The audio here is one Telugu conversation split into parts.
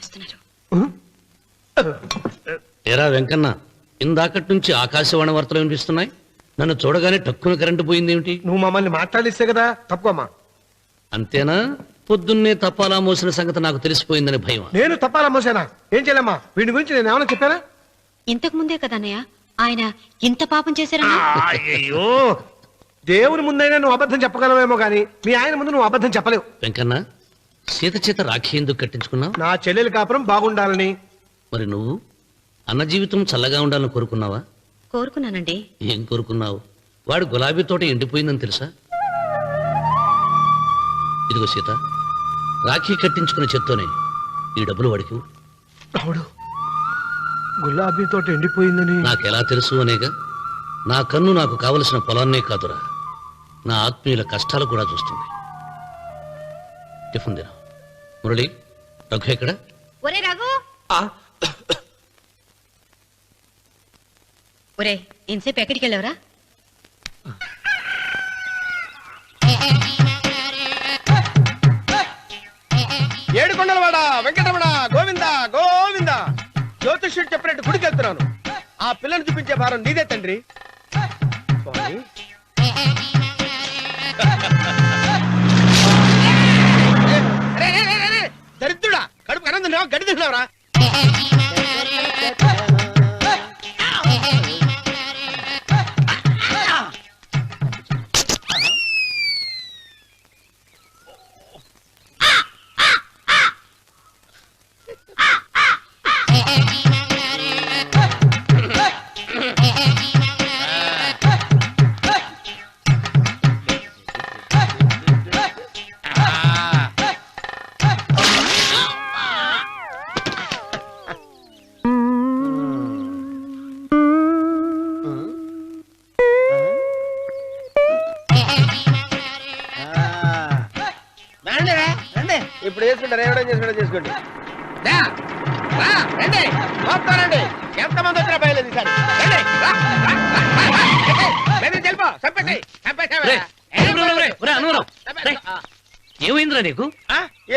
వస్తున్నారు. ఏరా వెంకన్న, ఇందాకటి నుంచి ఆకాశవాణి వార్తలు వినిపిస్తున్నాయి. నన్ను చూడగానే టక్కున కరెంటు పోయిందేమిటి? నువ్వు మమ్మల్ని మాట్లాడిస్తే కదా తప్పుకోమ్మా. అంతేనా? పొద్దున్నే తపాలా మోసిన సంగతి నాకు తెలిసిపోయిందని భయం. నేను తప్పాలా మోసానా? ఏం చేయలేమ్మా, వీడి గురించి నేను ఏమైనా చెప్పానా? ఇంతకు ముందే కదా అన్నయ్య ఆయన ఇంత పాపం చేశారన్నా. అయ్యో, దేవుని ముందైనా నువ్వు అబద్ధం చెప్పగలవేమో గానీ మీ ఆయన ముందు నువ్వు అబద్ధం చెప్పలేవు. వెంకన్న, సీత చేత రాఖీ ఎందుకు కట్టించుకున్నావు? నా చెల్లెలి కాపురం బాగుండాలని. మరి నువ్వు అన్న జీవితం చల్లగా ఉండాలని కోరుకున్నావా? కోరుకున్నానండి. ఏం కోరుకున్నావు? వాడు గులాబీ తోట ఎండిపోయిందని తెలుసా? ఇదిగో సీత, రాఖీ కట్టించుకున్న చేత్తోనే ఈ డబ్బులు వాడికి ఇవ్వు. రావుడు, గులాబీ తోట ఎండిపోయిందని నాకెలా తెలుసు అనేగా. నా కన్ను నాకు కావలసిన పొలాన్నే కాదురా, నా ఆత్మీయుల కష్టాలు కూడా చూస్తుంది. టిఫిన్ తిన. మురళి, రఘు ఎక్కడ? ఒరే రఘు, ఒరే ఇంతసేపు ఎక్కడికి వెళ్ళవరా? ఏడుకొండలవాడ వెంకటరమణ గోవింద గోవింద. జ్యోతిష్యుడు చెప్పినట్టు గుడికి వెళ్తున్నాను. ఆ పిల్లని చూపించే భారం నీదే తండ్రి. స్వామి, దరిద్రుడా, కడుపు అన్నం తిన్నావా, గడ్డి తిన్నావరా? ఇప్పుడు చేసుకుంటారు, ఏమైనా చేసుకుంటారు చేసుకోండి. రండి వస్తానండి. ఎంతమంది వచ్చినా బయలుదేరి సార్. ఏమైందిరా నీకు?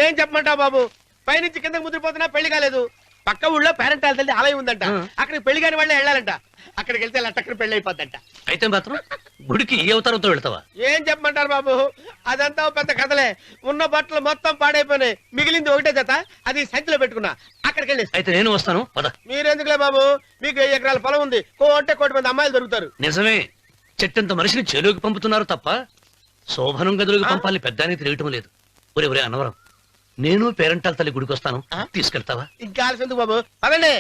ఏం చెప్పమంటావు బాబు, పైనుంచి కిందకి ముద్రపోతున్నా పెళ్లి కాలేదు. పక్క ఊళ్ళో పేరెంటాల తల్లి ఆలయం ఉందంట, అక్కడికి పెళ్లి కాని వాళ్ళే వెళ్ళాలంట. అక్కడికి వెళ్తే లట్టక్కన పెళ్లి అయిపోద్దంట. అయితే మాత్రం గుడికి ఏ అవతారంతో వెళ్తావా? ఏం చెప్పమంటారు బాబు, అదంతా పెద్ద కథలే. ఉన్న బట్టలు మొత్తం పాడైపోయినాయి, మిగిలింది ఒకటే జత, అది సంచిలో పెట్టుకున్నా. అక్కడికి వెళ్ళి అయితే నేను వస్తాను, పద. మీరెందుకులే బాబు, మీకు 10 ఎకరాల పొలం ఉంది, కోటి మంది అమ్మాయిలు దొరుకుతారు. నిజమే, చెట్టంత మనిషిని చెరువుకి పంపుతున్నారు తప్ప శోభనం గదులకు పంపాలని పెద్దానికి తెలియటం లేదు. ఒరే అన్నవరం, నేను పేరెంటాల తల్లి గుడికి వస్తాను, తీసుకెళ్తావా? ఇంకా ఆలస్యం ఎందుకు బాబు, పదండి.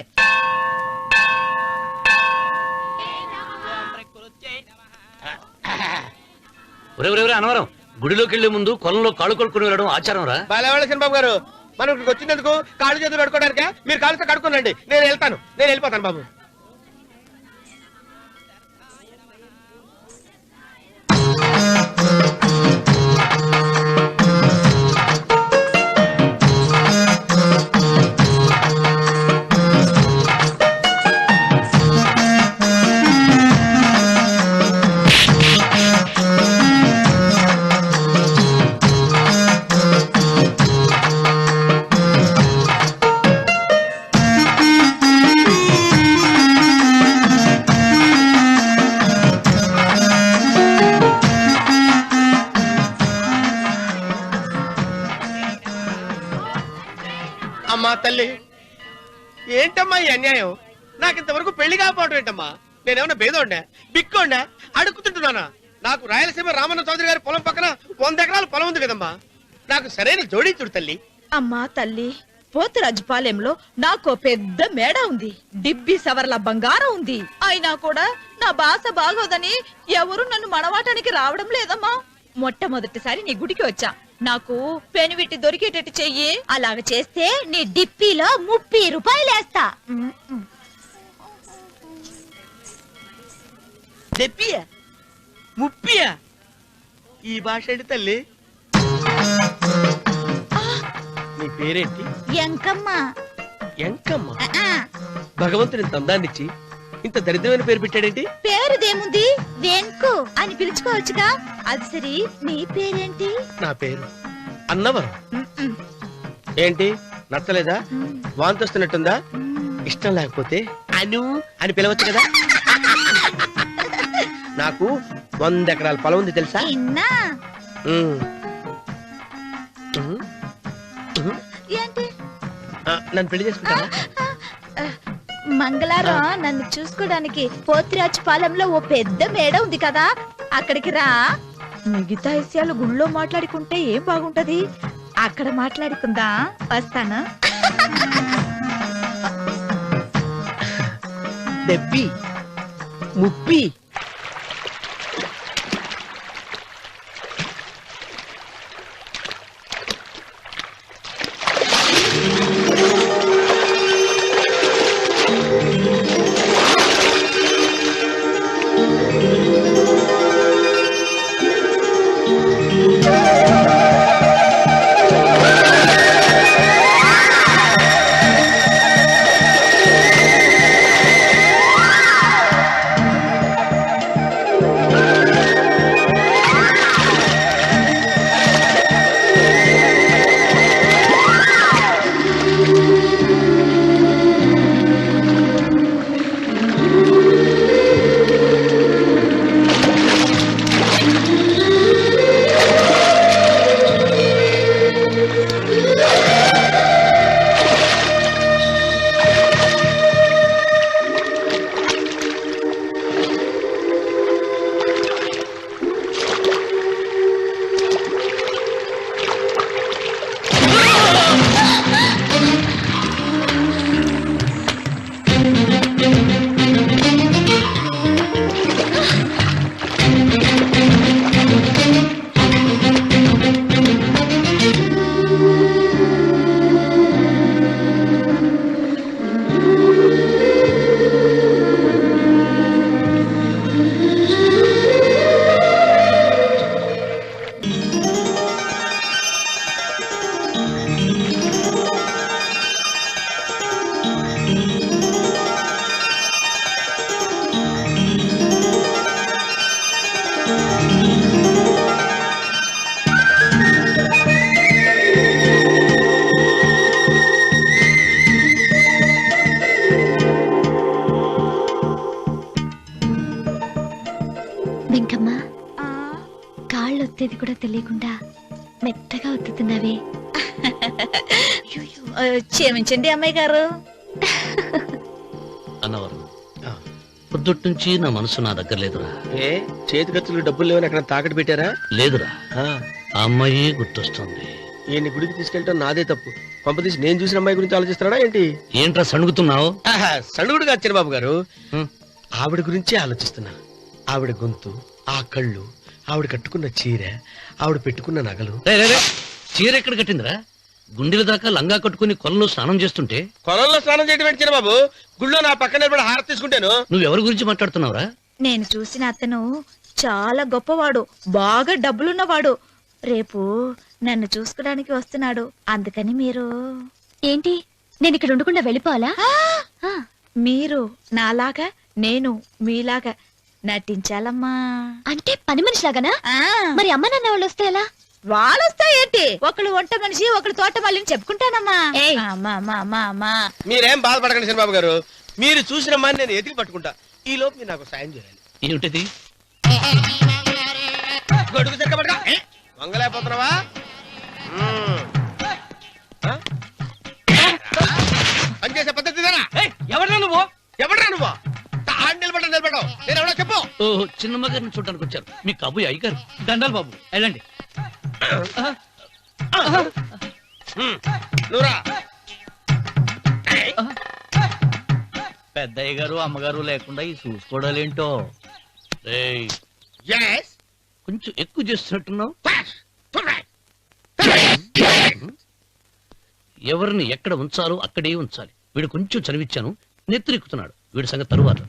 ఒరే అన్నవరం, గుడిలోకి వెళ్లే ముందు కొలంలో కాళ్ళు కొడుకుని వెళ్ళడం ఆచారం రా. బాలేవాళ్ళ బాబు గారు, మనం ఇక్కడికి వచ్చినందుకు కాళ్ళు చేతులు కడుక్కోవడానికే. మీరు కాళ్ళతో కడుక్కోనండి, నేను వెళ్ళిపోతాను బాబు. అమ్మా తల్లి, ఏంటమ్మా ఈ అన్యాయం? నాకు ఇంతవరకు పెళ్లి కాకపోవడం ఏంటమ్మా? నేనేమన్నా బేదోండా, బిక్కోండా, అడుగుతుంటున్నానా? నాకు రాయలసీమ రామన్న చౌదరి గారి పొలం పక్కన 100 ఎకరాల పొలం ఉంది కదమ్మా. నాకు సరైన జోడీ చూడు తల్లి. అమ్మా తల్లి, పోతురాజుపాలెంలో నాకు పెద్ద మేడ ఉంది, డిబ్బి సవర్ల బంగారం ఉంది. అయినా కూడా నా భాష బాగోదని ఎవరు నన్ను మనవాటానికి రావడం లేదమ్మా. మొట్టమొదటిసారి నీ గుడికి వచ్చా, నాకు పెనువిట్టి దొరికేటట్టు చెయ్యి. అలాగ చేస్తే నీ డిప్పిలో 30 రూపాయలు వేస్తా. చెప్పియా 30? ఈ భాష ఏంటి తల్లి? నీ పేరేంటి? ఎంకమ్మ. ఎంకమ్మ? భగవంతుని తందాన్నిచ్చి ఇంత దరిద్రమైన పేరు పెట్టాడేంటి? పేరుదేముంది, వెంకు అని పిలుచుకోవచ్చుగా. అది సరి, నీ పేరేంటి? నా పేరు అన్నవరం. ఏంటి నచ్చలేదా? వాంతి వస్తున్నట్టుందా? ఇష్టం లేకపోతే అను అని పిలవచ్చు కదా. నాకు 100 ఎకరాల పొలం ఉంది తెలుసా? ఉమ్. ఉమ్. ఉమ్. ఏంటి నన్ను పెళ్లి చేసుకుంటావా? మంగళారం నన్ను చూసుకోవడానికి పోతిరాజు పాలెంలో ఓ పెద్ద మేడ ఉంది కదా, అక్కడికి రా. మిగతా విషయాలు గుళ్ళో మాట్లాడుకుంటే ఏం బాగుంటది, అక్కడ మాట్లాడుకుందా. వస్తాను. దెబ్బి ముప్పి వెంకమ్మ, కాళ్ళు ఒత్తేది కూడా తెలియకుండా మెత్తగా ఒత్తుతున్నావే. క్షమించండి అమ్మాయి గారు. అన్నవరం, పొద్దుటి నుంచి నా మనసు నా దగ్గర లేదురా. ఏ చేతి ఖర్చులు డబ్బులు లేవని అక్కడ తాకట్టు పెట్టారా? లేదురా, ఆ, ఆ అమ్మాయి గుర్తొస్తుంది. ఈయన్ని గుడికి తీసుకెళ్ళటం నాదే తప్పు. పంపదీసి నేను చూసిన అమ్మాయి గురించి ఆలోచిస్తున్నాడా ఏంటి? ఏంట్రా సణుగుతున్నావు? సణుగుడుగా చిరబాబు గారు, ఆవిడ గురించి ఆలోచిస్తున్నా. ఆవిడ గొంతు, ఆ కళ్ళు, ఆవిడ కట్టుకున్న చీర, ఆవిడ పెట్టుకున్న నగలు. చీర ఎక్కడ కట్టిందిరా? గుండెల దాకా లంగా కట్టుకుని కొలంలో స్నానం చేస్తుంటే. కొలంలో స్నానం చేయడం ఏంటి చిరబాబు? గుళ్ళో నా పక్కన నిలబడి హారతి తీసుకుంటాను. నువ్వెవరి గురించి మాట్లాడుతున్నావురా? నేను చూసిన అతను చాలా గొప్పవాడు, బాగా డబ్బులున్నవాడు. రేపు నన్ను చూసుకోవడానికి వస్తున్నాడు. అందుకని మీరు ఏంటి, నేను ఇక్కడ ఉండకుండా వెళ్ళిపోవాలా? మీరు నాలాగా, నేను మీలాగా నటించాలమ్మా. అంటే పని మనిషిలాగానా? మరి అమ్మ నాన్న వాళ్ళు వస్తే ఎలా? వాళ్ళొస్తా ఏంటి, ఒకళ్ళు వంట మనిషి, ఒకళ్ళు తోట మళ్ళీ చెప్పుకుంటానమ్మా. అమ్మా మీరేం బాధపడకండి చిరబాబు గారు. మీరు చూసిన అమ్మాయిని నేను ఎతికి పట్టుకుంటా. ఈ లోపు మీరు నాకు సాయం చేయాలి. ఏమిటిది? గొడుగు సరిగ్గా పట్టుకో. వంగలేకపోతున్నావా? పనిచేసే పద్ధతి ఎవరా నువ్వు? ఎవడరా నువ్వు? నిలబడ్డావు. నేను ఎవడో చెప్పు. ఓహో, చిన్నమ్మ గారిని చూడడానికి వచ్చారు. మీ కబు అయ్యగారు. దండాలు బాబు, వెళ్ళండి. నువ్వురా. పెద్దయ్య గారు అమ్మగారు లేకుండా ఈ చూసుకోవడాలేంటో. కొంచెం ఎక్కువ చేస్తున్నట్టున్నావు. ఎవరిని ఎక్కడ ఉంచాలో అక్కడే ఉంచాలి. వీడు కొంచెం చదివిచ్చాను, నెత్తిరెక్కుతున్నాడు. వీడి సంగతి తరువాత.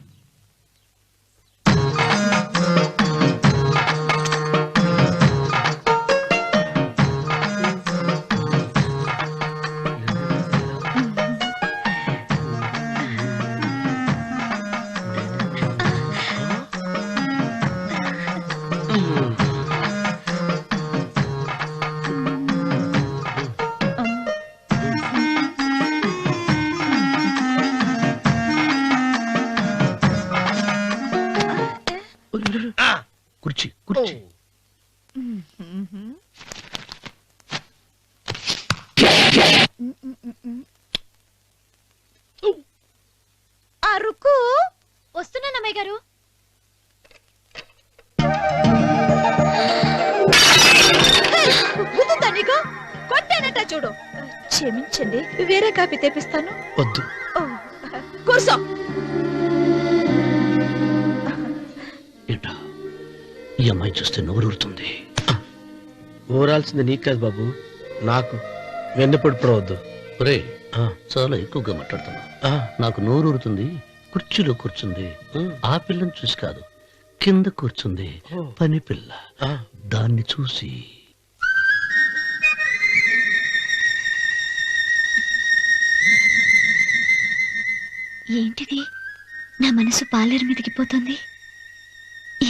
గారు గుర్తుందా నీకు? కొట్టానట చూడు. క్షమించండి, వేరే కాపీ తెప్పిస్తాను. వద్దు. ఓ, కూర్చో. ఏంటా ఈ అమ్మాయి చూస్తే నోరూరుతుంది. ఊరాల్సింది నీకు కాదు బాబు, నాకు. వెన్నెప్పుడు పడవద్దు. ఒరే చాలా ఎక్కువగా మాట్లాడుతున్నా. నాకు నోరూరుతుంది. కుర్చీలో కూర్చుంది. ఆ పిల్లని చూసి కాదు, కింద కూర్చుంది పని పిల్ల. దాన్ని చూసి ఏంటిది? నా మనసు పాలేరు మీదకి పోతుంది.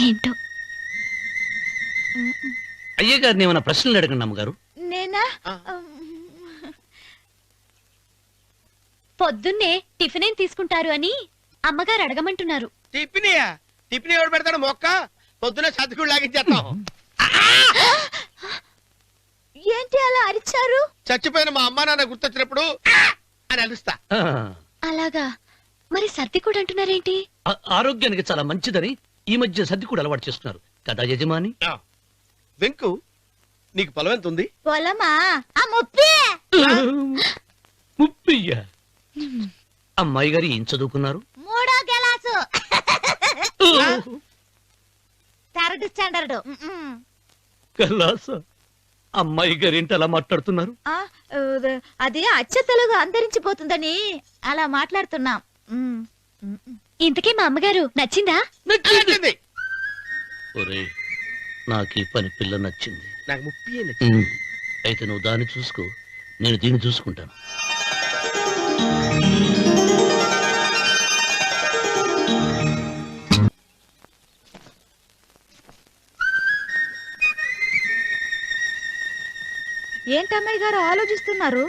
ఏంటో. అయ్య గారిని ఏమైనా ప్రశ్నలు అడగండి అమ్మగారు. నేనా? పొద్దున్నే టిఫిన్ ఏం తీసుకుంటారు అని అమ్మగారు అడగమంటున్నారు. టిఫినియా? టిఫిన్ ఎవడు పెడతాడు మొక్క? పొద్దున సతుకుడు లాగించేస్తాం. ఏంటి అలా అరిచారు? చచ్చిపోయిన మా అమ్మ నాన్న గుర్తొచ్చినప్పుడు అని అలుస్తా. అలాగా? మరి సర్ది కూడా అంటున్నారేంటి? ఆరోగ్యానికి చాలా మంచిదని ఈ మధ్య సర్ది కూడా అలవాటు చేస్తున్నారు కదా యజమాని. వెంకు, నీకు పొలం ఎంత ఉంది? పొలమా? ఆ ముప్పి. ముప్పయ్య. అమ్మాయి గారు ఏం చదువుకున్నారు? 3వ క్లాసు, 3rd స్టాండర్డ్. కలాస. అమ్మాయి గారు ఏంటి అలా మాట్లాడుతున్నారు? అది అచ్చ తెలుగు అంతరించిపోతుందని అలా మాట్లాడుతున్నాం. ఇంతకీ మా అమ్మగారు నచ్చిందా? నచ్చింది. ఒరే నాకు ఈ పని పిల్ల నచ్చింది. నాకు 30 నచ్చింది. అయితే నువ్వు దాన్ని చూసుకో, నేను దీన్ని చూసుకుంటాను. ఏంటమ్మాయి గారు ఆలోచిస్తున్నారు?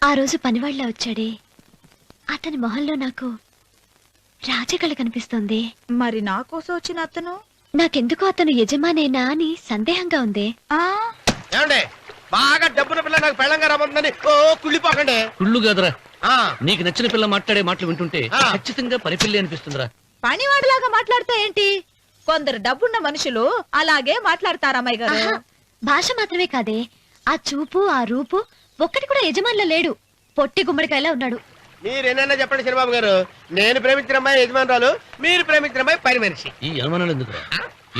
ఆ రోజు పనివాళ్ళ వచ్చాడే, అతని మొహంలో నాకు రాజకళ కనిపిస్తోంది. మరి నా కోసం వచ్చిన అతను? నాకెందుకో అతను యజమానేనా అని సందేహంగా ఉంది. ఏమండి, బాగా డబ్బున పిల్ల నాకు పెళ్ళంగా రాబోతుందని ఓ కుళ్ళిపోకండి. కుళ్ళు కాదురా, ఆ, నీకు నచ్చిన పిల్ల మాట్లాడే మాటలు వింటుంటే ఆ. ఖచ్చితంగా పని పిల్లి అనిపిస్తుందిరా. పనివాడిలాగా మాట్లాడతా ఏంటి? కొందరు డబ్బున్న మనుషులు అలాగే మాట్లాడతారమ్మాయి గారు. ఆహా, భాష మాత్రమే కాదే, ఆ చూపు ఆ రూపు ఒక్కటి కూడా యజమానిలో లేడు. పొట్టి గుమ్మడికాయలా ఉన్నాడు. మీరేనన్నా చెప్పండి శనిబాబు గారు, నేను ప్రేమించిన అమ్మాయి యజమానురాలు, మీరు ప్రేమించిన అమ్మాయి పని మనిషి. ఈ అనుమానాలు ఎందుకురా?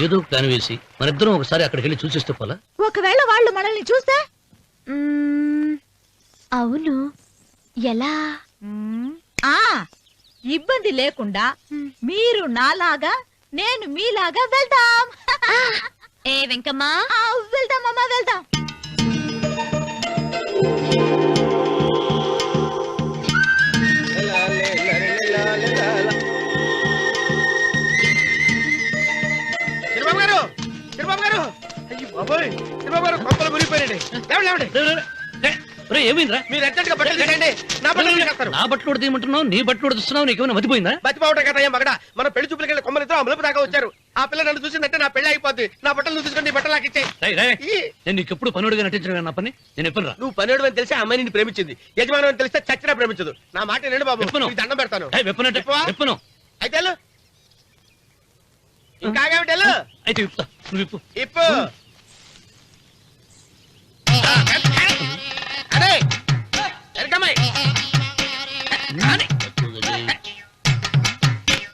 ఏదో ప్లాన్ వేసి మనిద్దరం ఒకసారి అక్కడికి వెళ్ళి చూసేస్తే పోలా? ఒకవేళ వాళ్ళు మనల్ని చూస్తే? అవును, ఎలా? ఆ ఇబ్బంది లేకుండా మీరు నాలాగా నేను మీలాగా వెళ్దాం. ఏ వెంకమ్మా, వెళ్దాం అమ్మా, వెళ్దాం. శనిబాబు గారు, శనిబాబు గారు, అయ్యి బాబోయ్, శనిబాబు గారు కొంపలు మునిగిపోయారండి. లేవండి, లేవండి. ఏమైందిరా? మీరు అర్జెంట్ గా బట్టలు తీసేయండి. నా బట్టలు తీసేస్తారు. నా బట్టలు తీయమంటున్నావు, నీ బట్టలు తీస్తున్నావు, నీకేమైనా మతిపోయిందా? బతిపావటం కదా ఏం మగడ, మన పెళ్లి చూపులకి వెళ్ళి కొమ్మలతో అమలుపు దాకా వచ్చారు. ఆ పిల్ల నన్ను చూసిందంటే నా పెళ్లి అయిపోద్ది. నా బట్టలు నువ్వు తీసుకొని బట్టలు నాకు ఇచ్చేయి. రేయ్, రేయ్, నేను నీకు ఎప్పుడు పనుడిగా నటించిన నా పని నేను ఎప్పుడు రా. నువ్వు పనివాడు అని తెలిసి ఆ అమ్మాయి నిన్ను ప్రేమించింది, యజమాని అని తెలిస్తే చచ్చినా ప్రేమించదు. నా మాట వినండి బాబు, విప్పను. నీకు దండం పెడతాను. వెప్పనంటే విప్పవా? వెప్పను. అయితే వెళ్ళు. ఇంకా ఆగేమిటి వెళ్ళు. అయితే విప్పుతా, నువ్వు విప్పు. ఇప్పు. అరే ఎరకమ్మాయి,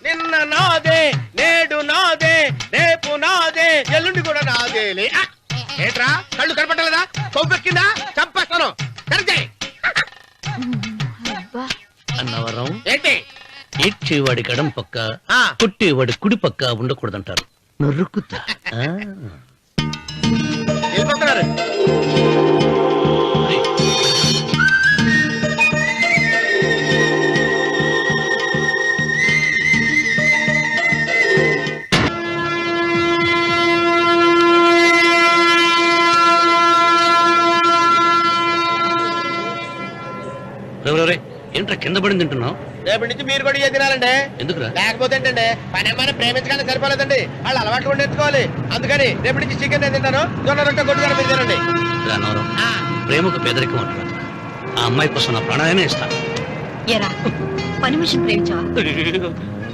నిన్న నాదే, నేడు నాదే, రేపు నాదే, ఎల్లుండి కూడా నాదేలే. ఏట్రా కళ్ళు కనపట్టలేదా? కొవ్వెక్కిందా? చంపేస్తాను. కరెక్టే. అన్నవరం ఏంటి? ఏడ్చేవాడి గడం పక్క, ఆ. కొట్టేవాడి కుడి పక్క ఉండకూడదంటారు. నరుకుతా. వెళ్ళిపోతున్నారు. రేయ్, ఏంట్రా కింద పడింది తింటున్నావు? రేపటి నుంచి మీరు కూడా ఇదే తినాలండి. ఎందుకురా? లేకపోతే ఏంటండి, పని ఏమైనా ప్రేమించగానే సరిపోలేదండి, వాళ్ళు అలవాట్లు కూడా నేర్చుకోవాలి. అందుకని రేపటి నుంచి చికెన్ నేను తింటాను, జొన్న రొట్టె కొట్టుకొని మీరు తినండి. అన్నవరం, ప్రేమకు పేదరికం అంటారు. ఆ అమ్మాయి కోసం నా ప్రాణాయమే ఇస్తాను. ఎరా పని మనిషిని ప్రేమించావా?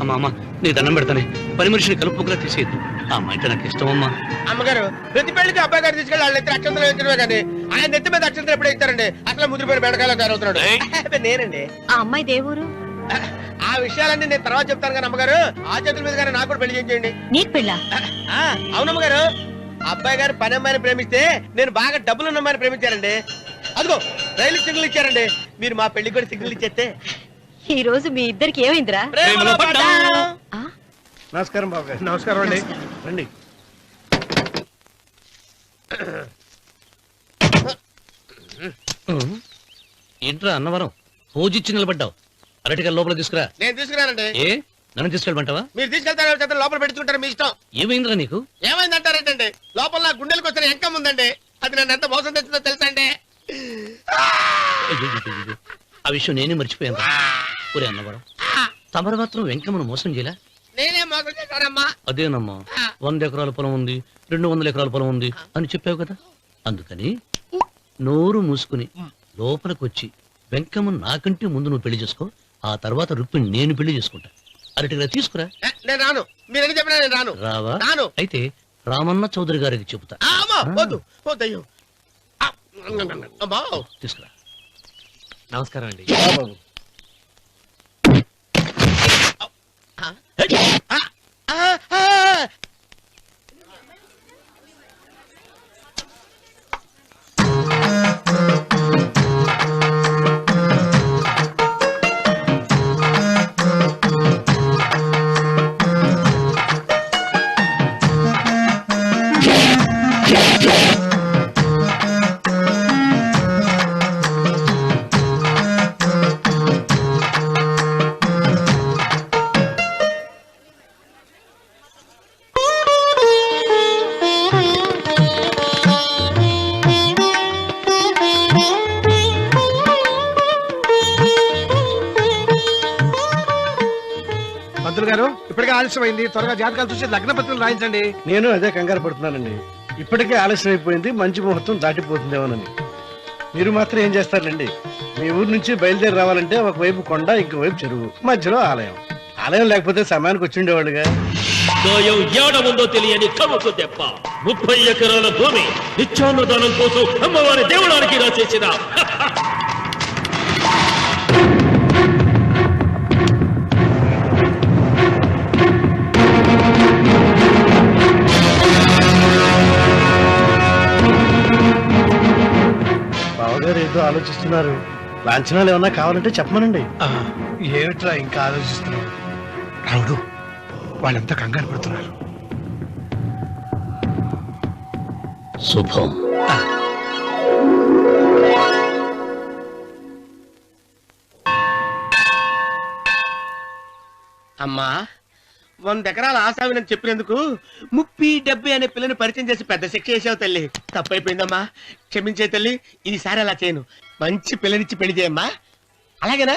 అమ్మా అమ్మా నీ దండం పెడతానే, పని మనిషిని కలుపుకులా తీసేయద్దు. ఆ అమ్మాయి అంటే నాకు ఇష్టం అమ్మా. అమ్మగారు ప్రతి పెళ్లికి అబ్బాయి గారు తీసుకెళ్ళి వాళ్ళ ఎత్తి అక్షంతలు వేయించడమే కానీ ఆయన నెత్తి మీద అక్షంతలు ఎప్పుడే ఇస్తారండి. అసలు ముద్రపోయిన బెడకాయలు తయారవుతున్నాడు. నేనండి. ఆ అమ్మాయి దేవురు ఆ విషయాలన్నీ నేను తర్వాత చెప్తాను కానీ అమ్మగారు ఆ చేతుల మీద కానీ నాకు కూడా పెళ్లి చేయండి. నీకు పెళ్ళా? అవునమ్మగారు, అబ్బాయి గారు పని అమ్మాయిని ప్రేమిస్తే నేను బాగా డబ్బులున్న అమ్మాయిని ప్రేమించారండి. అదిగో రైలు సిగ్నల్ ఇచ్చారండి. మీరు మా పెళ్లికి కూడా సిగ్నల్ ఇచ్చేస్తే ఈ రోజు మీ ఇద్దరికి ఏమైందిరా? ప్రేమలో పడ్డాం. నమస్కారం బాబు గారు. నమస్కారం అండి. రండి. ఏంట్రా అన్నవరం పూజిచ్చి నిలబడ్డావు? అరటిగా లోపల తీసుకురా. నేను తీసుకురానండి. ఏ నన్ను తీసుకెళ్ళమంటావా? మీరు తీసుకెళ్తారో చేత లోపల పెట్టుకుంటారు, మీ ఇష్టం. ఏమైందిరా నీకు? ఏమైందంటారేంటండి? లోపల నా గుండెలకు వచ్చిన ఎంకం ఉందండి. అది నన్ను ఎంత మోసం తెచ్చిందో తెలుసా అండి? అయ్యయ్యయ్యయ్యో. ఆ విషయం నేనే మర్చిపోయాను. ఒరే అన్నవరం, తమరు మాత్రం వెంకమ్మను మోసం చేయలే? నేనే మోసం చేశానమ్మా. అదేనమ్మా, 100 ఎకరాల పొలం ఉంది, 200 ఎకరాల పొలం ఉంది అని చెప్పావు కదా. అందుకని నోరు మూసుకుని లోపలికి వచ్చి వెంకమ్మను నాకంటే ముందు నువ్వు పెళ్లి చేసుకో. ఆ తర్వాత రుక్మిణి నేను పెళ్లి చేసుకుంటా. అరటిగా తీసుకురా. నేను రాను. మీరని చెప్పినా నేను రాను. రావా? రాను. అయితే రామన్న చౌదరి గారికి చెబుతా. అమ్మా వద్దు వద్దయ్యో. అమ్మా తీసుకురా. నమస్కారం అండి. పంతులు గారు ఇప్పటికే ఆలస్యమైంది. త్వరగా జాతకాలు చూసి లగ్న పత్రికలు రాయించండి. నేను అదే కంగారు పడుతున్నానండి. ఇప్పటికే ఆలస్యం అయిపోయింది, మంచి ముహూర్తం దాటిపోతుందేమోనని. మీరు మాత్రం ఏం చేస్తారండి? మీ ఊరు నుంచి బయలుదేరి రావాలంటే ఒకవైపు కొండ, ఇంకోవైపు చెరువు, మధ్యలో ఆలయం. ఆలయం లేకపోతే సమయానికి వచ్చి ఉండేవాళ్ళుగా. దోయం ఏడముందో తెలియని కవుకు దెబ్బ. 30 ఎకరాల భూమి నిత్యాన్నదానం కోసం అమ్మవారి దేవుడానికి రాసేసిన బావగారు ఏదో ఆలోచిస్తున్నారు. లాంఛనాలు ఏమన్నా కావాలంటే చెప్పమనండి. ఏమిట్రా ఇంకా ఆలోచిస్తున్నావు? రావుడు, వాళ్ళంతా కంగారు పడుతున్నారు. శుభం. అమ్మా 100 ఎకరాల ఆశావినని చెప్పినందుకు 30-70 అనే పిల్లని పరిచయం చేసి పెద్ద శిక్ష చేసావు తల్లి. తప్పైపోయిందమ్మా, క్షమించే తల్లి. ఈసారి అలా చేయను. మంచి పిల్లనిచ్చి పెళ్లి చేయమ్మా. అలాగేనా?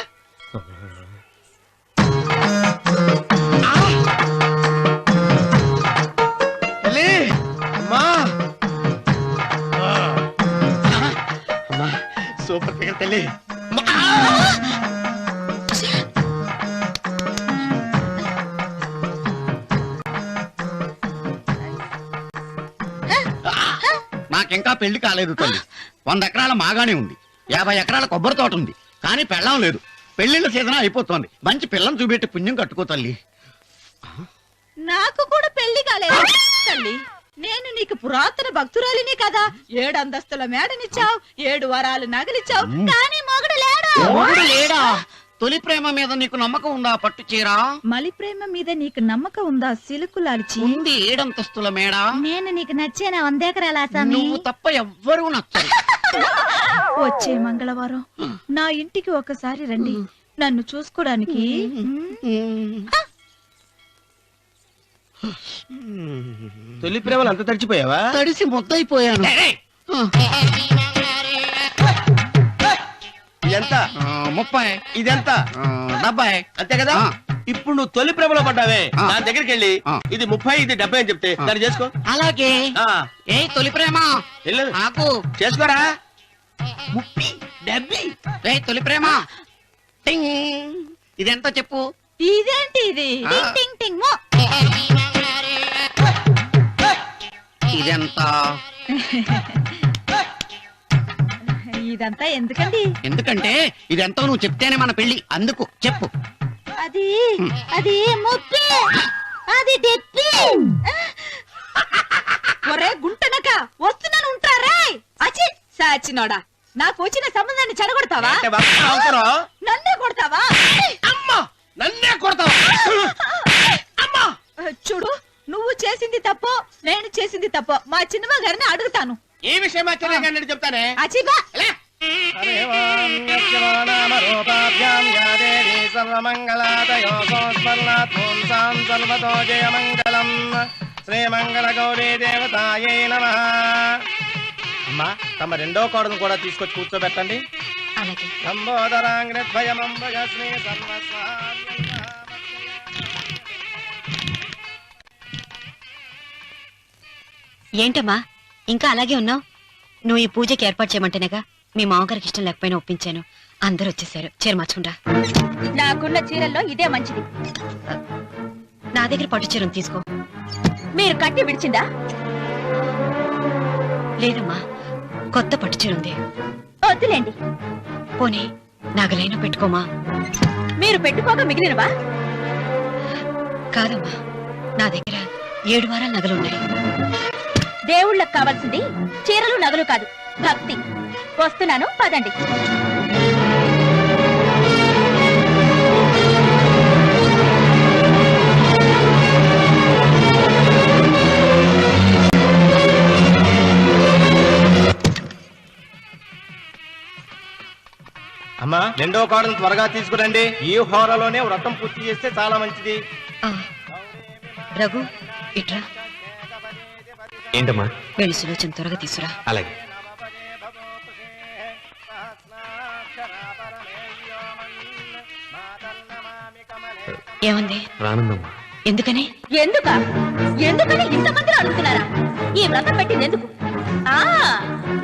తల్లి అమ్మా. అమ్మా సూపర్ ఫిగర్ తల్లి. నాకింకా పెళ్లి కాలేదు తల్లి. 100 ఎకరాల మాగానే ఉంది, 50 ఎకరాల కొబ్బరి తోట ఉంది, కానీ పెళ్ళం లేదు. పెళ్లిళ్ళ సీజన్ అయిపోతోంది. మంచి పిల్లని చూపెట్టి పుణ్యం కట్టుకో తల్లి. నాకు కూడా పెళ్లి కాలేదు తల్లి. నేను నీకు పురాతన భక్తురాలిని కదా. 7 అంతస్తుల మేడనిచ్చావు, 7 వరాలు నగలిచ్చావు, కానీ మొగుడు లేడు. మొగుడు లేడా? తొలి ప్రేమ మీద నీకు నమ్మకం ఉందా? పట్టు చీరా. మలి ప్రేమ మీద నీకు నమ్మకం ఉందా? సిలుకులాల్చి ఉంది 7 అంతస్తుల మేడ. నేను నీకు నచ్చేనా 100 ఎకరాల ఆసామి? నువ్వు తప్ప ఎవ్వరూ నచ్చరు. వచ్చే మంగళవారం నా ఇంటికి ఒకసారి రండి, నన్ను చూసుకోవడానికి. తొలి ప్రేమలు అంత తడిచిపోయావా? తడిసి ముద్దయిపోయాను. ఇదెంత? 30. ఇదెంత? 70. అంతే కదా. ఇప్పుడు నువ్వు తొలి ప్రేమలో పడ్డావే, దాని దగ్గరికి వెళ్ళి ఇది 30 ఇది 70 అని చెప్తే దాన్ని చేసుకో. అలాగే. ఏ తొలి ప్రేమ వెళ్ళు, నాకు చేసుకోరా. 30, 70. ఏ తొలి ప్రేమ టింగ్. ఇదెంత చెప్పు? ఇదేంటి ఇది? టింగ్ టింగ్ టింగ్ మో. ఇదెంత? ఇదంతా ఎందుకండి? ఎందుకంటే ఇదెంతో నువ్వు చెప్తేనే మన పెళ్లి. అందుకు చెప్పు. అది అది ముప్పి, అది డెప్పి. ఒరే గుంటనక వస్తున్నాను ఉంటారా? అచి సాచినోడా, నాకు వచ్చిన సంబంధాన్ని చెడగొడతావా? నన్నే కొడతావా? అమ్మా నన్నే కొడతావా? అమ్మా చూడు, నువ్వు చేసింది తప్పు, నేను చేసింది తప్పు. మా చిన్నమ్మ గారిని అడుగుతాను. ఈ విషయం ఆశ్చర్యంగా చెప్తానే. అచిబా శ్రీమంగళ గౌరీ దేవతాయే నమః. అమ్మా తమ రెండో కోడను కూడా తీసుకొచ్చి కూర్చోబెట్టండి. అలాగే. లంబోదరాంగ్రద్వయమంబగ శ్రీ ఏంటమ్మా ఇంకా అలాగే ఉన్నావు? నువ్వు ఈ పూజకి ఏర్పాటు చేయమంటేనేగా మీ మామగారికి ఇష్టం లేకపోయినా ఒప్పించాను. అందరూ వచ్చేసారు. చీర మార్చుకుంటా. నాకున్న చీరల్లో ఇదే మంచిది. నా దగ్గర పట్టు చీరను తీసుకో. మీరు కట్టి విడిచిందా? లేదమ్మా, కొత్త పట్టు చీర ఉంది. వద్దులేండి. పోనీ నాగలైనా పెట్టుకోమా? మీరు పెట్టుకోక మిగిలినవా? కాదమ్మా, నా దగ్గర 7 వారాల నగలున్నాయి. దేవుళ్ళకు కావాల్సింది చీరలు నగలు కాదు, భక్తి. వస్తున్నాను, పదండి. అమ్మా రెండో కోడను త్వరగా తీసుకురండి. ఈ హోరలోనే వ్రతం పూర్తి చేస్తే చాలా మంచిది. రఘు ఇట్రా. ఏంటమ్మా? వెళ్ళి సులోచన త్వరగా తీసురా. అలాగే. ఏమంది? రానుందమ్మా. ఎందుకని? ఎందుకని ఇంతమందిని అడుగుతున్నారా? ఈ వ్రతం పెట్టింది ఎందుకు?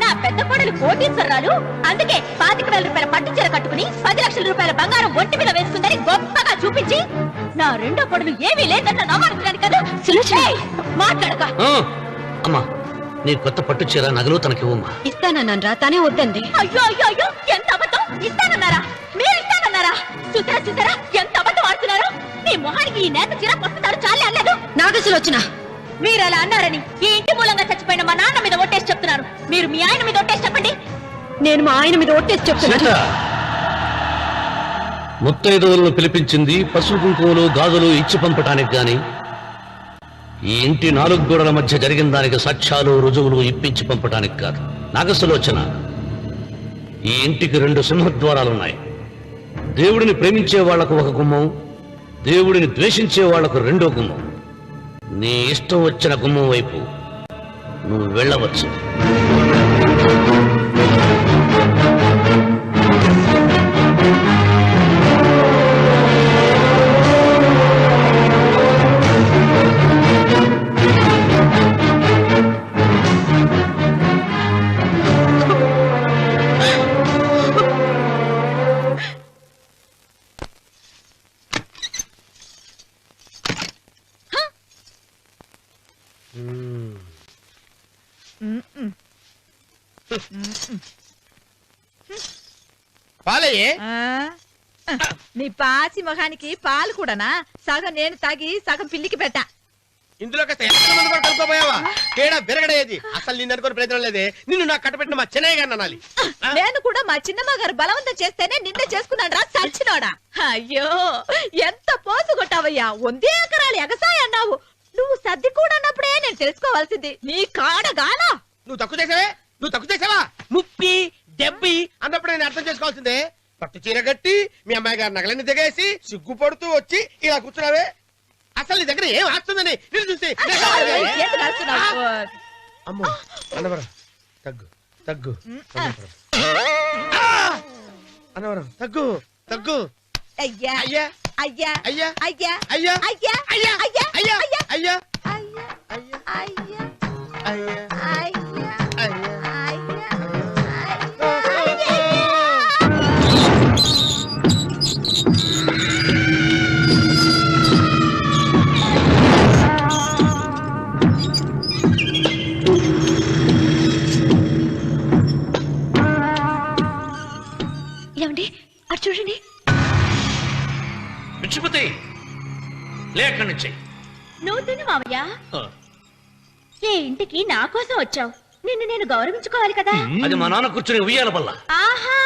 నా పెద్ద కోడలు కోటీశ్వరరాలు, అందుకే 25,000 రూపాయల పట్టు చీర కట్టుకుని 10 లక్షల రూపాయల బంగారం ఒంటి మీద వేసుకుందని గొప్పగా చూపించి, నా రెండో కోడలు ఏమీ లేదన్న నమ్మకం కదా. మాట్లాడక. అమ్మా, నీ కొత్త పట్టు చీర నగలు తనకివ్వమ్మా. ఇస్తానన్నారా? తానే వద్దండి. అయ్యో అయ్యో అయ్యో, ఎంత అబద్ధం! ఇస్తానన్నారా? మీరు ఇస్తానన్నారా? చూసారా ఎంత అబద్ధం ఆడుతున్నారు? మీ మొహానికి ఈ నేత చీర వస్తున్నారు చాలే అనలేదు. నాగసులోచన, మీరు అలా అన్నారని ఈ ఇంటి మూలంగా చచ్చిపోయిన మా నాన్న మీద ఒట్టేసి చెప్తున్నారు. మీరు మీ ఆయన మీద ఒట్టేసి చెప్పండి. నేను మా ఆయన మీద ఒట్టేసి చెప్తున్నా. ముత్తైదువులను పిలిపించింది పసుపు కుంకుమలు గాజులు ఇచ్చి పంపటానికి గాని, ఈ ఇంటి 4 గోడల మధ్య జరిగిన దానికి సాక్ష్యాలు రుజువులు ఇప్పించి పంపటానికి కాదు. నాగసులోచన, ఈ ఇంటికి 2 సింహద్వారాలున్నాయి. దేవుడిని ప్రేమించే వాళ్లకు ఒక గుమ్మం, దేవుడిని ద్వేషించే వాళ్లకు 2వ గుమ్మం. నీ ఇష్టం వచ్చిన గుమ్మం వైపు నువ్వు వెళ్ళవచ్చు. పాలయ్యే. నీ పాసి మొహానికి పాలు కూడానా? సగం నేను తాగి సగం పిల్లికి పెట్టా. ఇందులో కాస్త ఎంతమంది కూడా కలుపుకోపోయావా? తేడా విరగడేది. అసలు నిన్ను అనుకుని ప్రయోజనం లేదే. నిన్ను నాకు కట్టబెట్టిన మా చెన్నయ్య గారిని అనాలి. నేను కూడా మా చిన్నమ్మ గారు బలవంతం చేస్తేనే నిన్నే చేసుకున్నాడు రా సచ్చినోడా. అయ్యో ఎంత పోసు కొట్టావయ్యా. 100 ఎకరాలు ఎగసాయ అన్నావు. నువ్వు సర్ది కూడా అన్నప్పుడే నేను తెలుసుకోవాల్సింది. నీ కాడగానా? నువ్వు తక్కువ చేసావా? ముప్పి 70 అన్నప్పుడు నేను అర్థం చేసుకోవాల్సిందే. పట్టు చీర కట్టి మీ అమ్మాయి గారి నగలన్నీ దిగేసి సిగ్గుపడుతూ వచ్చి ఇలా కూర్చున్నావే. అసలు నీ దగ్గర ఏం ఆస్తుందని నేను చూసి. అమ్మో అన్నవరం తగ్గు తగ్గు. అన్నవరం తగ్గు తగ్గు. అయ్యా అయ్యా అయ్యా అయ్యా అయ్యా అయ్యా అయ్యా అయ్యా అయ్యా అయ్యా అయ్యా అయ్యా అయ్యా అయ్యా అయ్యా అయ్యా అయ్యా. చూడండి. పిచ్చిపోతే లేక్కడి నుంచి నువ్వు తిను మావయ్య. ఏ ఇంటికి నా కోసం వచ్చావు, నిన్ను నేను గౌరవించుకోవాలి కదా. అది మా నాన్న కూర్చుని ఉయ్యాల వల్ల. ఆహా,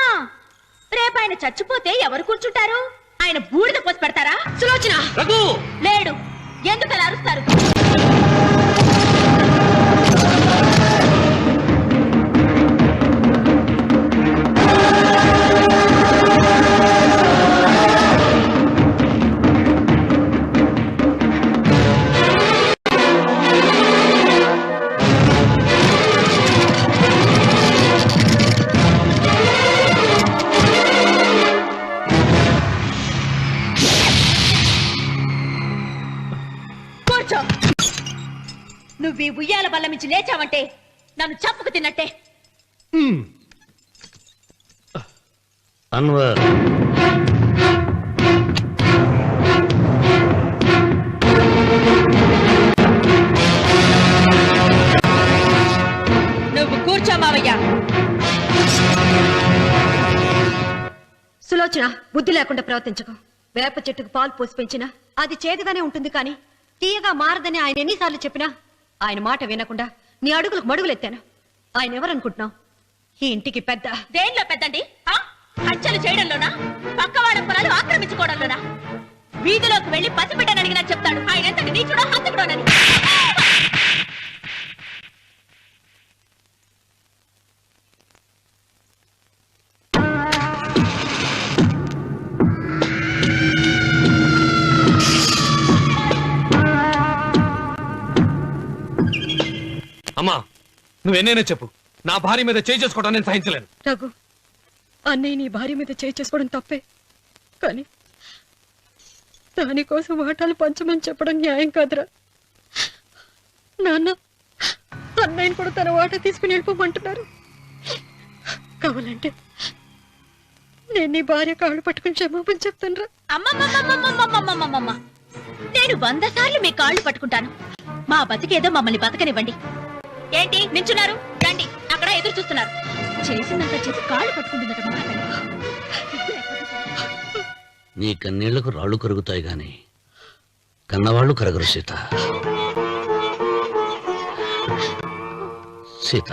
రేపు ఆయన చచ్చిపోతే ఎవరు కూర్చుంటారు? ఆయన బూడిద పోసి పెడతారా? సులోచన రఘు లేడు, ఎందుకు అలా అరుస్తారు? నువ్వు ఈ ఉయ్యాల బల్ల మించి లేచావంటే నన్ను చంపుకు తిన్నట్టే. అన్వర్ నువ్వు కూర్చో మావయ్య. సులోచన, బుద్ధి లేకుండా ప్రవర్తించకు. వేప చెట్టుకు పాలు పోసి పెంచినా అది చేదుగానే ఉంటుంది, కానీ తీయగా మారదని ఆయన ఎన్నిసార్లు చెప్పినా ఆయన మాట వినకుండా నీ అడుగులకు మడుగులెత్తాను. ఆయన ఎవరనుకుంటున్నావు? ఈ ఇంటికి పెద్ద. దేనిలో పెద్దండి? హత్యలు చేయడంలోనా, పక్కవాడ పొలాలు ఆక్రమించుకోవడంలోనా? వీధిలోకి వెళ్లి పసిబిడ్డని అడిగినా చెప్తాడు ఆయన ఎంతటి నీచుడో హంతకుడోనని. అమ్మా, నువ్వెన్నైనా చెప్పు, నా భార్య మీద చేయి చేసుకోవడం నేను సహించలేను. రఘు, అన్నయ్య నీ భార్య మీద చేయి చేసుకోవడం తప్పే, కానీ దానికోసం వాటాలు పంచమని చెప్పడం న్యాయం కాదురా. నాన్న అన్నయ్యని కూడా తన వాటా తీసుకుని వెళ్ళిపోమంటున్నారు. కావాలంటే నేను నీ భార్య కాళ్ళు పట్టుకుని క్షమాపణ చెప్తాను రా. అమ్మమ్మమ్మమ్మమ్మమ్మమ్మమ్మమ్మ, నేను 100 సార్లు మీ కాళ్ళు పట్టుకుంటాను. మా బతికేదో మమ్మల్ని బతకనివ్వండి. ఏంటి నించున్నారు? రండి, అక్కడ ఎదురు చూస్తున్నారు. చేసిందంతా చేసి కాళ్ళు పట్టుకుంటుందట మా అతను. నీ కన్నీళ్లకు రాళ్ళు కరుగుతాయి గాని కన్నవాళ్లు కరగరు సీత. సీత,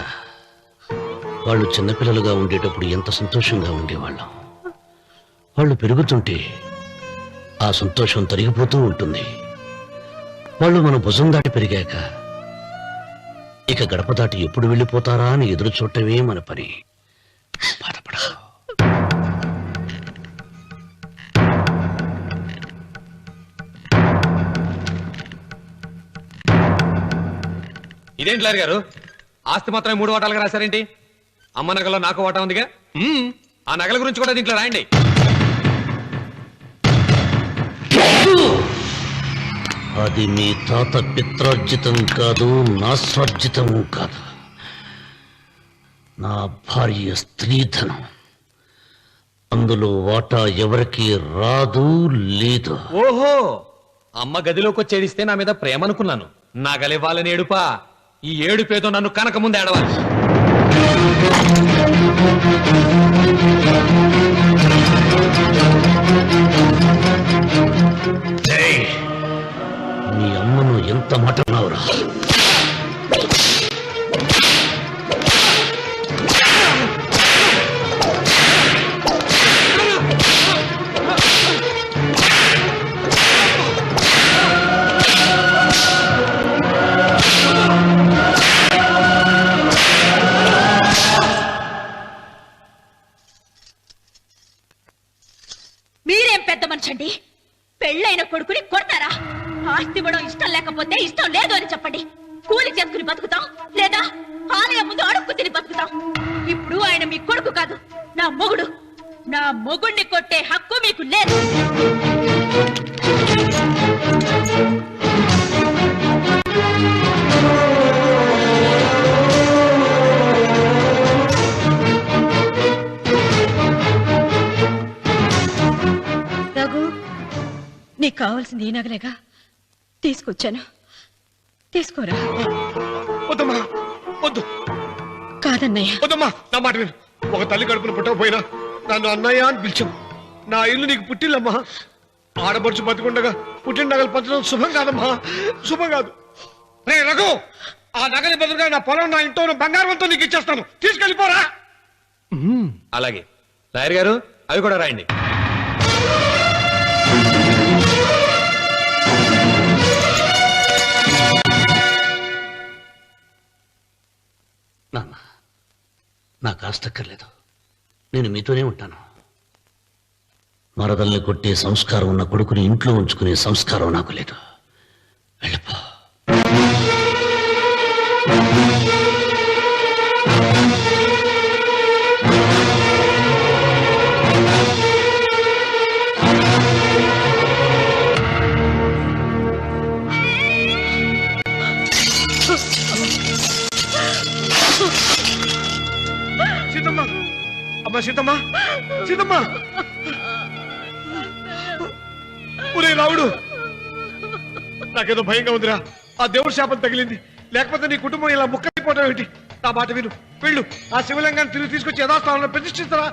వాళ్ళు చిన్నపిల్లలుగా ఉండేటప్పుడు ఎంత సంతోషంగా ఉండేవాళ్ళం. వాళ్ళు పెరుగుతుంటే ఆ సంతోషం తరిగిపోతూ ఉంటుంది. వాళ్ళు మన భుజం దాటి పెరిగాక ఇక గడప దాటి ఎప్పుడు వెళ్ళిపోతారా అని ఎదురు చూడటమే మన పని. బాధపడ. ఇదేంటి లారి గారు, ఆస్తి మాత్రమే 3 వాటాలుగా రాశారేంటి? అమ్మ నగలో నాకు వాటా ఉందిగా. ఆ నగల గురించి కూడా దీంట్లో రాయండి. అది మీ తాత పిత్రార్జితం కాదు, నా స్వార్జితం కాదు. నా భార్య స్త్రీధనం. అందులో వాటా ఎవరికి రాదు, లేదు. ఓహో, అమ్మ గదిలోకి వచ్చేడిస్తే నా మీద ప్రేమ అనుకున్నాను. నగలివ్వాలని ఏడుపా. ఈ ఏడుపేదో నన్ను కనక ముందు ఏడవాలి. నీ అమ్మను ఎంత మాట అన్నావురా? మీరేం పెద్ద మనిషండి, పెళ్ళైన కొడుకుని కొడతారా? ఆస్తి ఇవ్వడం ఇష్టం లేకపోతే ఇష్టం లేదు అని చెప్పండి. కూలి చేసుకుని బతుకుతాం, లేదా ఆలయం ముందు అడుక్కు తిని బతుకుతాం. ఇప్పుడు ఆయన మీ కొడుకు కాదు, నా మొగుడు. నా మొగుడిని కొట్టే హక్కు మీకు లేదు. రఘు, నీకు కావాల్సింది ఈ నగలేగా తీసుకొచ్చాను, తీసుకోరా. వద్దమ్మా, వద్దు. కాదన్నయ్య. వద్దమ్మా, నా మాట విను. ఒక తల్లి కడుపును పుట్టకపోయినా నన్ను అన్నయ్య అని పిలిచావు. నా ఇల్లు నీకు పుట్టిల్లమ్మా. ఆడపడుచు బతికుండగా పుట్టిన నగలు పంచడం శుభం కాదమ్మా, శుభం కాదు. రే రఘు, ఆ నగలి బదులుగా నా పొలం, నా ఇంట్లో ఉన్న బంగారంతో నీకు ఇచ్చేస్తాను, తీసుకెళ్ళిపోరా. అలాగే లాయర్ గారు, అవి కూడా రాయండి. నాన్న, నాకు ఆస్తక్కర్లేదు, నేను మీతోనే ఉంటాను. మరదల్ని కొట్టే సంస్కారం ఉన్న కొడుకుని ఇంట్లో ఉంచుకునే సంస్కారం నాకు లేదు. వెళ్ళిపో. సీతమ్మ, అమ్మ సీతమ్మ, సీతమ్మ. ఒరే రావుడు, నాకేదో భయంగా ఉందిరా. ఆ దేవుడి శాపం తగిలింది, లేకపోతే నీ కుటుంబం ఇలా ముక్కైపోవడం ఏంటి? నా మాట విను, వెళ్ళు. ఆ శివలింగాన్ని తిరిగి తీసుకొచ్చి యథాస్థానంలో ప్రతిష్ఠిస్తారా?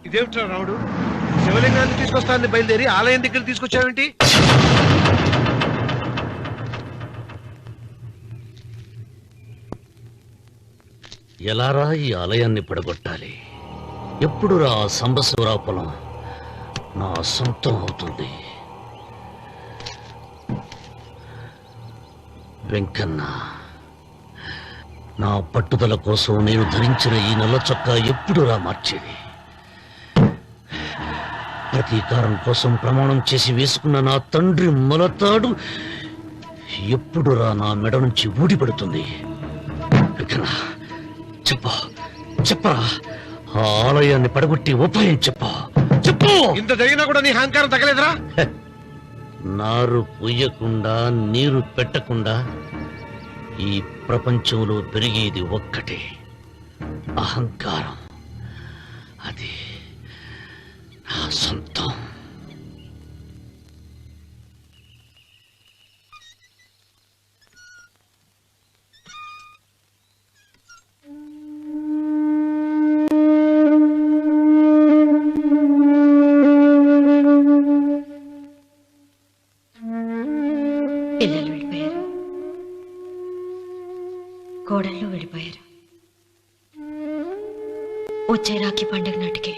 ఇదేమిట్రా రావుడు, శివలింగాన్ని తీసుకొస్తానని బయలుదేరి ఆలయం దగ్గర తీసుకొచ్చావేంటి? ఎలారా ఈ ఆలయాన్ని పడగొట్టాలి? ఎప్పుడురా ఆ సంబశివరా పొలం నా సొంతం అవుతుంది? వెంకన్న, నా పట్టుదల కోసం నేను ధరించిన ఈ నల్ల చొక్కా ఎప్పుడురా మార్చేది? ప్రతీకారం కోసం ప్రమాణం చేసి వేసుకున్న నా తండ్రి మొలతాడు ఎప్పుడురా నా మెడ నుంచి ఊడిపడుతుంది? వెంకన్న, చెప్పరా, ఆ ఆలయాన్ని పడగొట్టి ఉపాయం చెప్పు. ఇంత జరిగినా కూడా నీ అహంకారం తగ్గలేదురా? నారు పొయ్యకుండా నీరు పెట్టకుండా ఈ ప్రపంచంలో పెరిగేది ఒక్కటే, అహంకారం. అది నా సొంతం. పిల్లలు వెళ్ళిపోయారు, కోడళ్ళు వెళ్ళిపోయారు. వచ్చే రాఖీ పండుగ నాటికి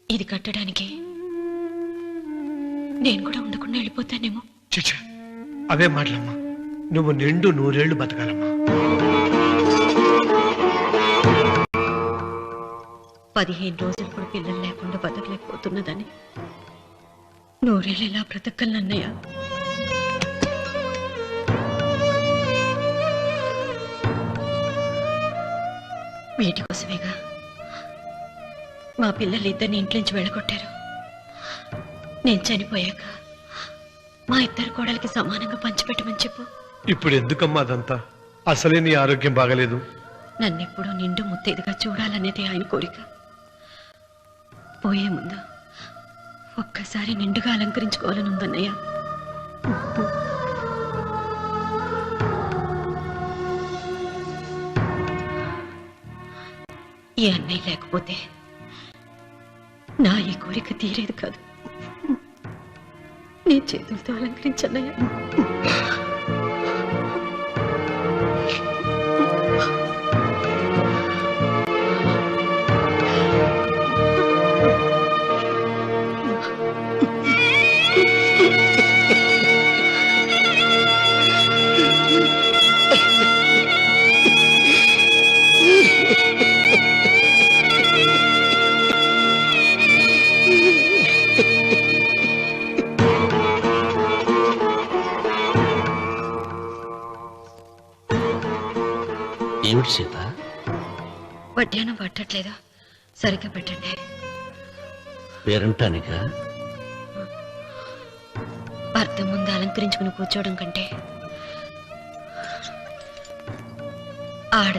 ఇది కట్టడానికి నేను కూడా ఉండకుండా వెళ్ళిపోతానేమో. చిచ్చా, అవే మాటలమ్మా. నువ్వు నిండు 100 ఏళ్ళు బతకాలమ్మా. 15 రోజులు కూడా పిల్లలు లేకుండా బతకలేకపోతున్నదని 100 ఏళ్ళు ఎలా బ్రతకలన్నయ్య? వీటి కోసమేగా మా పిల్లలు ఇద్దరిని ఇంట్లోంచి వెళ్ళగొట్టారు. నేను చనిపోయాక మా ఇద్దరు కోడలికి సమానంగా పంచిపెట్టమని చెప్పు. ఇప్పుడు ఎందుకమ్మా అదంతా? అసలే నీ ఆరోగ్యం బాగలేదు. నన్నెప్పుడు నిండు ముత్తైదుగా చూడాలనేది ఆయన కోరిక. పోయే ముందు ఒక్కసారి నిండుగా అలంకరించుకోవాలని ఉందన్నయ్య. ఈ అన్నయ్య లేకపోతే నా ఈ కోరిక తీరేది కాదు. నీ చేతులతో అలంకరించన్నయ్య. ఏమిటి సీత? వడ్డానం పట్టట్లేదు, సరిగ్గా పెట్టండి. పేరంటానికా? భర్త ముందు అలంకరించుకుని కూర్చోవడం కంటే ఆడది